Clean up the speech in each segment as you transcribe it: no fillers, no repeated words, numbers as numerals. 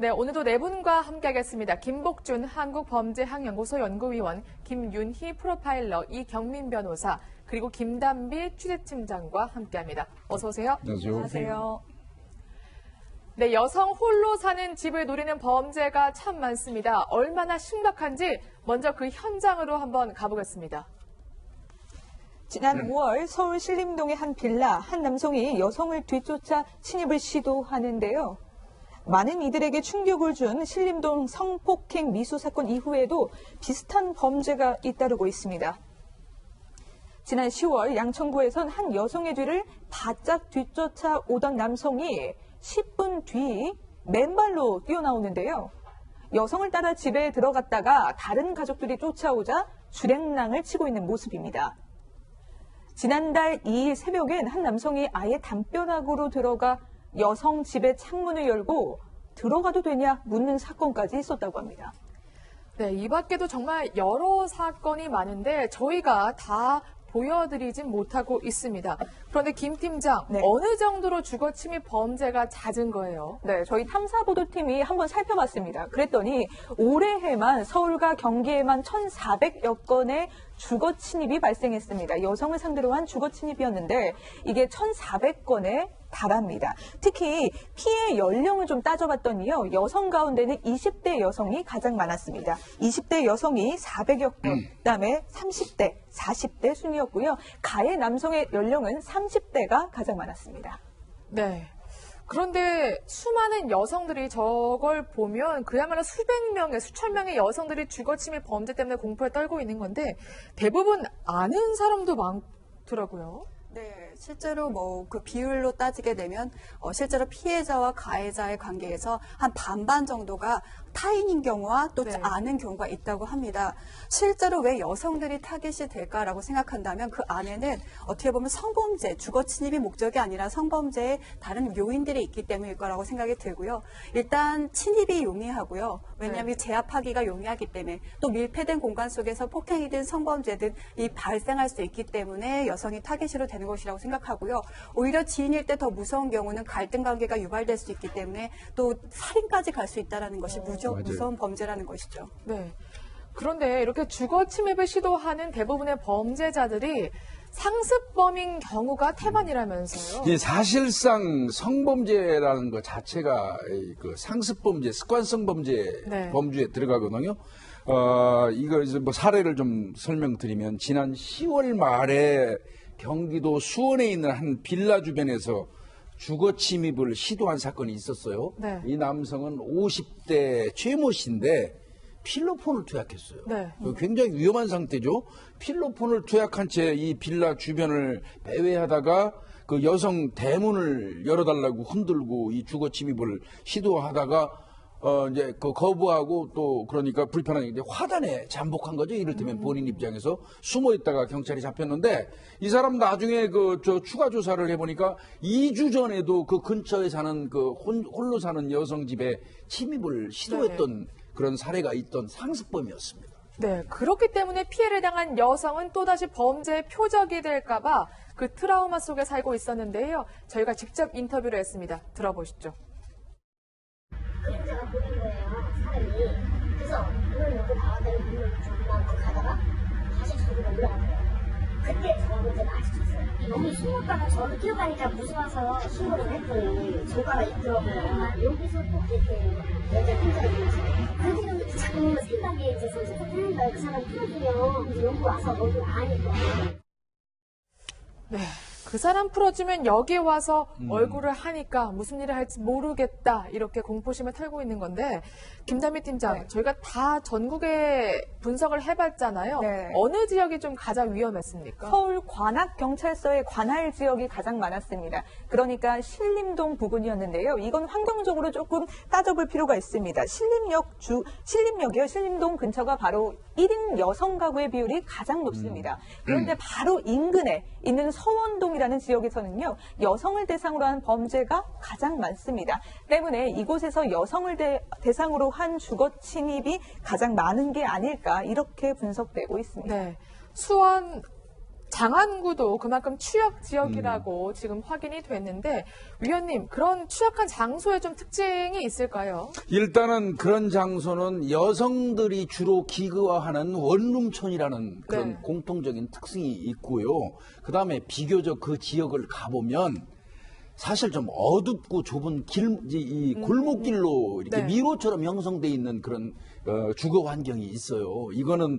네, 오늘도 네 분과 함께하겠습니다. 김복준 한국범죄학연구소 연구위원, 김윤희 프로파일러, 이경민 변호사, 그리고 김단비 취재팀장과 함께합니다. 어서 오세요. 안녕하세요. 네, 여성 홀로 사는 집을 노리는 범죄가 참 많습니다. 얼마나 심각한지 먼저 그 현장으로 한번 가보겠습니다. 지난 5월 서울 신림동의 한 빌라, 한 남성이 여성을 뒤쫓아 침입을 시도하는데요. 많은 이들에게 충격을 준 신림동 성폭행 미수 사건 이후에도 비슷한 범죄가 잇따르고 있습니다. 지난 10월 양천구에선 한 여성의 뒤를 바짝 뒤쫓아 오던 남성이 10분 뒤 맨발로 뛰어나오는데요. 여성을 따라 집에 들어갔다가 다른 가족들이 쫓아오자 주랭랑을 치고 있는 모습입니다. 지난달 2일 새벽엔 한 남성이 아예 담벼락으로 들어가 여성 집의 창문을 열고 들어가도 되냐 묻는 사건까지 있었다고 합니다. 네, 이 밖에도 정말 여러 사건이 많은데 저희가 다 보여드리진 못하고 있습니다. 그런데 김 팀장, 네. 어느 정도로 주거 침입 범죄가 잦은 거예요? 네, 저희 탐사보도팀이 한번 살펴봤습니다. 그랬더니 올해에만 서울과 경기에만 1,400여 건의 주거 침입이 발생했습니다. 여성을 상대로 한 주거 침입이었는데 이게 1,400건에 달합니다. 특히 피해 연령을 좀 따져봤더니요. 여성 가운데는 20대 여성이 가장 많았습니다. 20대 여성이 400여 건, 그다음에 30대, 40대 순이었고요. 가해 남성의 연령은 30대가 가장 많았습니다. 네. 그런데 수많은 여성들이 저걸 보면 그야말로 수백 명의, 수천 명의 여성들이 주거 침입 범죄 때문에 공포에 떨고 있는 건데 대부분 아는 사람도 많더라고요. 네, 실제로 그 비율로 따지게 되면 실제로 피해자와 가해자의 관계에서 한 반반 정도가 타인인 경우와 또 네. 아는 경우가 있다고 합니다. 실제로 왜 여성들이 타깃이 될까라고 생각한다면 그 안에는 어떻게 보면 성범죄, 주거 침입이 목적이 아니라 성범죄의 다른 요인들이 있기 때문일 거라고 생각이 들고요. 일단 침입이 용이하고요. 왜냐하면 제압하기가 용이하기 때문에 또 밀폐된 공간 속에서 폭행이든 성범죄든 발생할 수 있기 때문에 여성이 타깃으로 되는 것이라고 생각하고요. 오히려 지인일 때 더 무서운 경우는 갈등 관계가 유발될 수 있기 때문에 또 살인까지 갈 수 있다는 것이 무서운 범죄라는 것이죠. 네. 그런데 이렇게 주거 침입을 시도하는 대부분의 범죄자들이 상습범인 경우가 태반이라면서요. 예, 사실상 성범죄라는 것 자체가 그 상습범죄, 습관성 범죄 네. 범주에 들어가거든요. 이거 이제 뭐 사례를 좀 설명드리면 지난 10월 말에 경기도 수원에 있는 한 빌라 주변에서 주거 침입을 시도한 사건이 있었어요. 네. 이 남성은 50대 최모 씨인데 필로폰을 투약했어요. 네. 굉장히 위험한 상태죠. 필로폰을 투약한 채 이 빌라 주변을 배회하다가 그 여성 대문을 열어달라고 흔들고 이 주거 침입을 시도하다가 이제 그 거부하고 또 그러니까 불편하게 이제 화단에 잠복한 거죠. 이를테면 본인 입장에서 숨어 있다가 경찰이 잡혔는데 이 사람 나중에 추가 조사를 해보니까 2주 전에도 그 근처에 사는 그 홀로 사는 여성 집에 침입을 시도했던 그런 사례가 있던 상습범이었습니다. 네, 그렇기 때문에 피해를 당한 여성은 또다시 범죄의 표적이 될까봐 그 트라우마 속에 살고 있었는데요. 저희가 직접 인터뷰를 했습니다. 들어보시죠. 그리고 제가 보는 거예요, 사람이. 그래서 문을 열고 나왔다는 문을 막 가다가 다시 저기로 올라가요. 그때 저는 문제가 아직도 있어요. 너무 신고가가 저를 뛰어가니까 무서워서 신고를 했더니 조가가 있더라고요. 여기서 또 이렇게 여자 혼자 있는지. 그런데 자꾸 생각이 이제 선생님 그 사람 풀어주면 여기 와서 너도 아니까. 네. 그 사람 풀어주면 여기 와서 얼굴을 하니까 무슨 일을 할지 모르겠다 이렇게 공포심을 털고 있는 건데 김단비 팀장 저희가 다 전국에 분석을 해봤잖아요. 네. 어느 지역이 좀 가장 위험했습니까? 서울 관악경찰서의 관할 지역이 가장 많았습니다. 그러니까 신림동 부근이었는데요. 이건 환경적으로 조금 따져볼 필요가 있습니다. 신림역이요. 신림동 근처가 바로 1인 여성 가구의 비율이 가장 높습니다. 그런데 바로 인근에 있는 서원동이라는 지역에서는요. 여성을 대상으로 한 범죄가 가장 많습니다. 때문에 이곳에서 여성을 대상으로 한 주거 침입이 가장 많은 게 아닐까 이렇게 분석되고 있습니다. 네. 수원 장안구도 그만큼 취약 지역이라고 지금 확인이 됐는데 위원님 그런 취약한 장소에 좀 특징이 있을까요? 일단은 그런 장소는 여성들이 주로 기거하는 원룸촌이라는 그런 네. 공통적인 특성이 있고요. 그 다음에 비교적 그 지역을 가보면 사실 좀 어둡고 좁은 이 골목길로 이렇게 네. 미로처럼 형성돼 있는 그런 주거 환경이 있어요. 이거는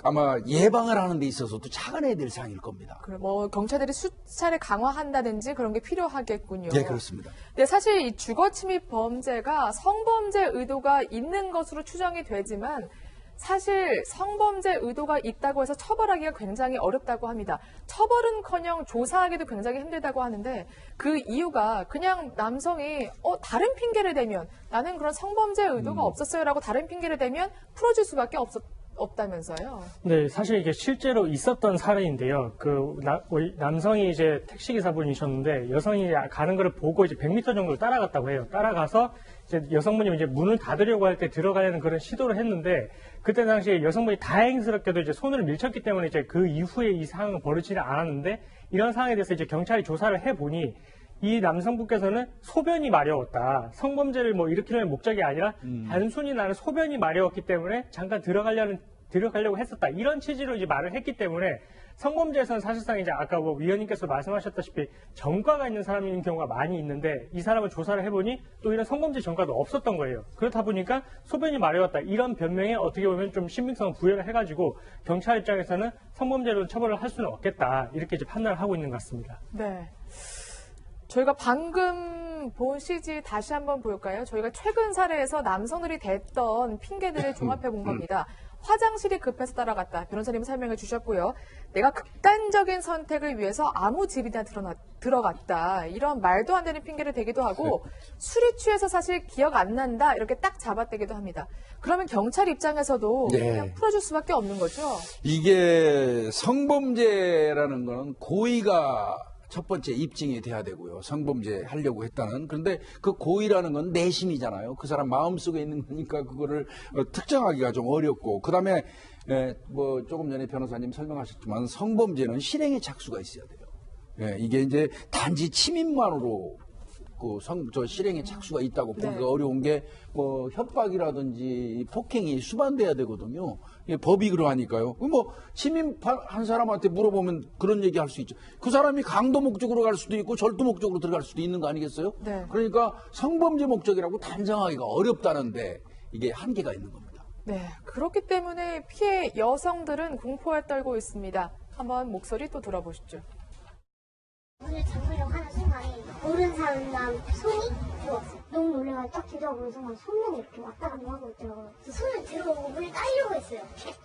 아마 예방을 하는 데 있어서도 착안해야 될 사항일 겁니다. 그래, 뭐 경찰들이 수차례 강화한다든지 그런 게 필요하겠군요. 네, 그렇습니다. 근데 사실 이 주거 침입 범죄가 성범죄 의도가 있는 것으로 추정이 되지만 사실 성범죄 의도가 있다고 해서 처벌하기가 굉장히 어렵다고 합니다. 처벌은커녕 조사하기도 굉장히 힘들다고 하는데 그 이유가 그냥 남성이 다른 핑계를 대면 나는 그런 성범죄 의도가 없었어요라고 다른 핑계를 대면 풀어줄 수밖에 없다면서요. 네, 사실 이게 실제로 있었던 사례인데요. 남성이 이제 택시기사분이셨는데 여성이 가는 걸 보고 이제 100m 정도를 따라갔다고 해요. 따라가서 이제 여성분이 이제 문을 닫으려고 할 때 들어가려는 그런 시도를 했는데 그때 당시에 여성분이 다행스럽게도 이제 손을 밀쳤기 때문에 이제 그 이후에 이 상황은 벌어지지 않았는데 이런 상황에 대해서 이제 경찰이 조사를 해보니 이 남성분께서는 소변이 마려웠다. 성범죄를 뭐 일으키려는 목적이 아니라 단순히 나는 소변이 마려웠기 때문에 잠깐 들어가려고 했었다. 이런 취지로 이제 말을 했기 때문에 성범죄에서는 사실상 이제 아까 뭐 위원님께서 말씀하셨다시피 전과가 있는 사람인 경우가 많이 있는데 이 사람을 조사를 해보니 또 이런 성범죄 전과도 없었던 거예요. 그렇다 보니까 소변이 마려웠다. 이런 변명에 어떻게 보면 좀 신빙성을 부여를 해가지고 경찰 입장에서는 성범죄로 처벌을 할 수는 없겠다. 이렇게 이제 판단을 하고 있는 것 같습니다. 네. 저희가 방금 본 CG 다시 한번 볼까요? 저희가 최근 사례에서 남성들이 댔던 핑계들을 종합해 본 겁니다. 화장실이 급해서 따라갔다. 변호사님 설명해 주셨고요. 내가 극단적인 선택을 위해서 아무 집이나 들어갔다. 이런 말도 안 되는 핑계를 대기도 하고 술이 취해서 사실 기억 안 난다. 이렇게 딱 잡아대기도 합니다. 그러면 경찰 입장에서도 네. 그냥 풀어줄 수밖에 없는 거죠? 이게 성범죄라는 거는 고의가 첫 번째 입증이 돼야 되고요. 성범죄 하려고 했다는. 그런데 그 고의라는 건 내심이잖아요. 그 사람 마음속에 있는 거니까 그거를 특정하기가 좀 어렵고. 그다음에 뭐 조금 전에 변호사님 설명하셨지만 성범죄는 실행의 착수가 있어야 돼요. 이게 이제 단지 침입만으로 실행의 착수가 있다고 보기가 네. 어려운 게 뭐 협박이라든지 폭행이 수반돼야 되거든요. 법이 그러하니까요. 뭐 침입한 사람한테 물어보면 그런 얘기 할 수 있죠. 그 사람이 강도 목적으로 갈 수도 있고 절도 목적으로 들어갈 수도 있는 거 아니겠어요? 네. 그러니까 성범죄 목적이라고 단정하기가 어렵다는데 이게 한계가 있는 겁니다. 네. 그렇기 때문에 피해 여성들은 공포에 떨고 있습니다. 한번 목소리 또 들어보시죠. 문을 잠그려고 하는 순간에 모르는 사람 손이 들어왔어요. 너무 놀래가지고 딱 뒤돌아보는 순간 손목이 이렇게 왔다 갔다 하고 있더라고요. 그래서 손을 들어오고 문을 따려고 했어요.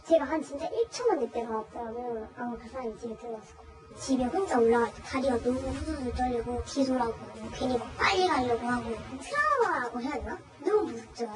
제가 한 진짜 1초만 늦게 나왔더라고요. 아마 그 사람이 집에 들어왔을 거예요. 집에 혼자 올라갈 때 다리가 너무 후들후들 떨리고 기소라고 괜히 막 빨리 가려고 하고 트라우마라고 해야 되나? 너무 무섭죠.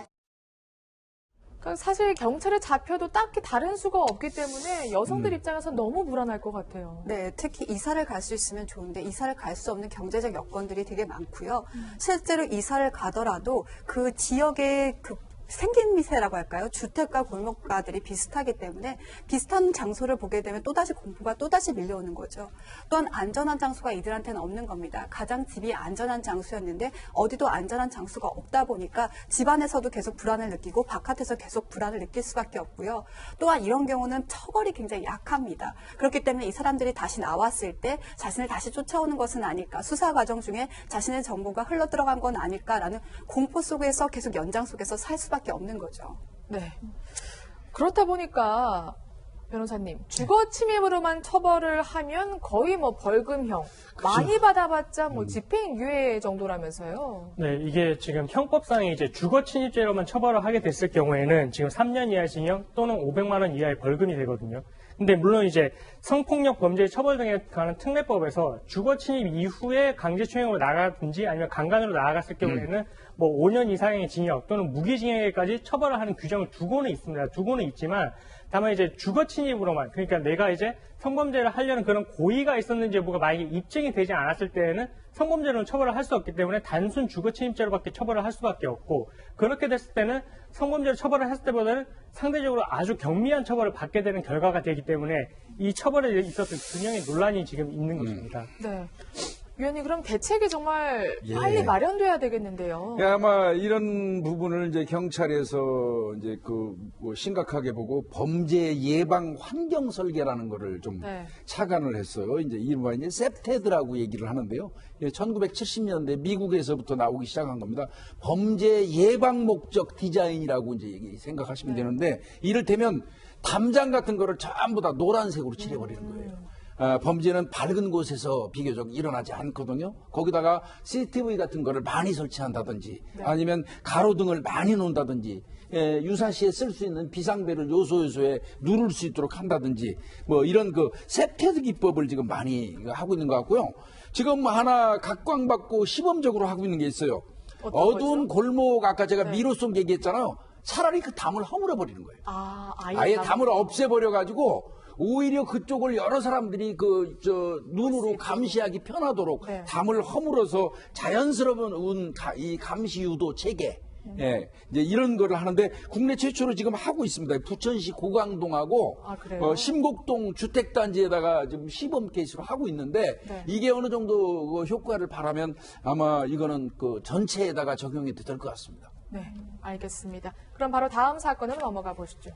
사실 경찰에 잡혀도 딱히 다른 수가 없기 때문에 여성들 입장에서 너무 불안할 것 같아요. 네, 특히 이사를 갈 수 있으면 좋은데 이사를 갈 수 없는 경제적 여건들이 되게 많고요. 실제로 이사를 가더라도 그 지역의 그 생김미세라고 할까요? 주택가 골목가들이 비슷하기 때문에 비슷한 장소를 보게 되면 또다시 공포가 또다시 밀려오는 거죠. 또한 안전한 장소가 이들한테는 없는 겁니다. 가장 집이 안전한 장소였는데 어디도 안전한 장소가 없다 보니까 집 안에서도 계속 불안을 느끼고 바깥에서 계속 불안을 느낄 수밖에 없고요. 또한 이런 경우는 처벌이 굉장히 약합니다. 그렇기 때문에 이 사람들이 다시 나왔을 때 자신을 다시 쫓아오는 것은 아닐까, 수사 과정 중에 자신의 정보가 흘러 들어간 건 아닐까라는 공포 속에서 계속 연장 속에서 살 수밖에 없는 거죠. 네. 그렇다 보니까 변호사님, 주거 침입으로만 처벌을 하면 거의 뭐 벌금형, 많이 받아봤자 뭐 집행유예 정도라면서요. 네, 이게 지금 형법상에 이제 주거 침입죄로만 처벌을 하게 됐을 경우에는 지금 3년 이하의 징역 또는 500만 원 이하의 벌금이 되거든요. 근데 물론 이제 성폭력 범죄 처벌 등에 관한 특례법에서 주거 침입 이후에 강제추행으로 나가든지 아니면 강간으로 나아갔을 경우에는 뭐 5년 이상의 징역 또는 무기징역에까지 처벌을 하는 규정을 두고는 있습니다. 두고는 있지만 다만 이제 주거 침입으로만, 그러니까 내가 이제 성범죄를 하려는 그런 고의가 있었는지 여부가 만약에 입증이 되지 않았을 때에는 성범죄로는 처벌을 할 수 없기 때문에 단순 주거 침입죄로밖에 처벌을 할 수밖에 없고, 그렇게 됐을 때는 성범죄로 처벌을 했을 때보다는 상대적으로 아주 경미한 처벌을 받게 되는 결과가 되기 때문에 이 처벌에 있어서 분명히 논란이 지금 있는 것입니다. 네. 위원님, 그럼 대책이 정말 예. 빨리 마련돼야 되겠는데요. 예, 아마 이런 부분을 이제 경찰에서 이제 뭐 심각하게 보고 범죄 예방 환경 설계라는 거를 좀 네. 착안을 했어요. 이제 이른바 이제 셉테드라고 얘기를 하는데요. 1970년대 미국에서부터 나오기 시작한 겁니다. 범죄 예방 목적 디자인이라고 이제 생각하시면 되는데, 이를테면 담장 같은 거를 전부 다 노란색으로 칠해버리는 거예요. 범죄는 밝은 곳에서 비교적 일어나지 않거든요. 거기다가 CCTV 같은 거를 많이 설치한다든지, 아니면 가로등을 많이 놓는다든지, 유사시에 쓸 수 있는 비상벨을 요소요소에 누를 수 있도록 한다든지, 뭐 이런 그 셉테드 기법을 지금 많이 하고 있는 것 같고요. 지금 하나 각광받고 시범적으로 하고 있는 게 있어요. 어두운 골목, 아까 제가 미로송 얘기했잖아요. 차라리 그 담을 허물어버리는 거예요. 아예 담을 없애버려가지고 오히려 그쪽을 여러 사람들이 눈으로 감시하기 편하도록 담을 허물어서 자연스러운 이 감시 유도 체계, 예, 이제 이런 거를 하는데 국내 최초로 지금 하고 있습니다. 부천시 고강동하고 심곡동 주택단지에다가 지금 시범 케이스로 하고 있는데 이게 어느 정도 효과를 바라면 아마 이거는 그 전체에다가 적용이 될 것 같습니다. 네, 알겠습니다. 그럼 바로 다음 사건으로 넘어가 보시죠.